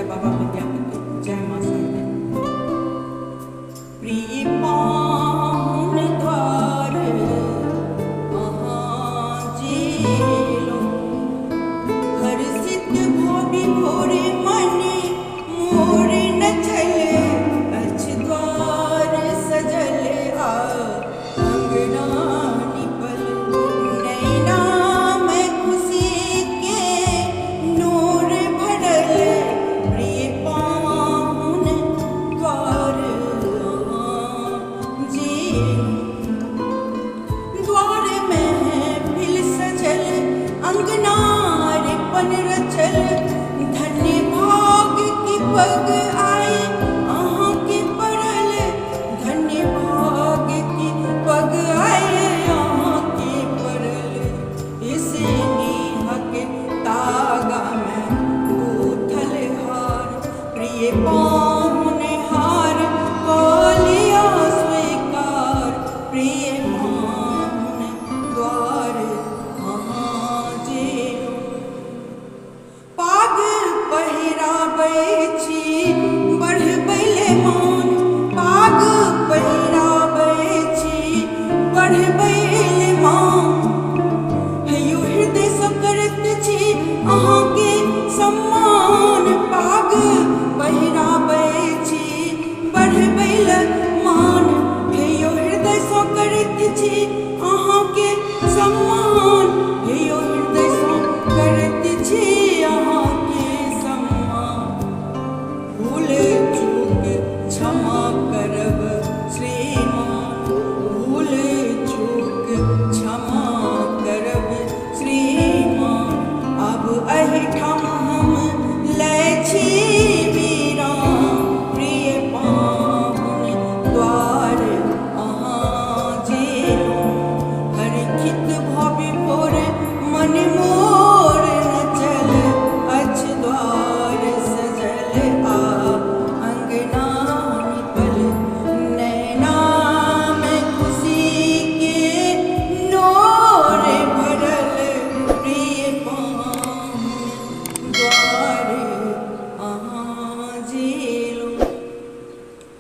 बाबा विद्यापति। जय मां शारदे। प्रिय पाहुन द्वार अहाँ जेलो, हर्षित भोरि भोरे मन मोर न चले, अछि द्वार सजल आ अंगना निपल, नैना में खुशी के नूर भरल। प्रिय पाहुन द्वार अहाँ जेलो, द्वार में फिल सजल अंगना रिपन रचल, धन्य भाग की पग आए अहाँ के पड़ल, धन्य भाग की पग आए अहाँ के पड़ल। इस नेह के तागा में गूथल हार, प्रिय पाहुन हार कालिया स्वीकार। प्रिय पाहुन द्वार अहाँ जेलो, पाग पहिराबै छी बढ़बैले मान, पाग पहिराबै छी बढ़बैले मान। हयो हृदय सँ करैत छी अहाँ के सम्मान।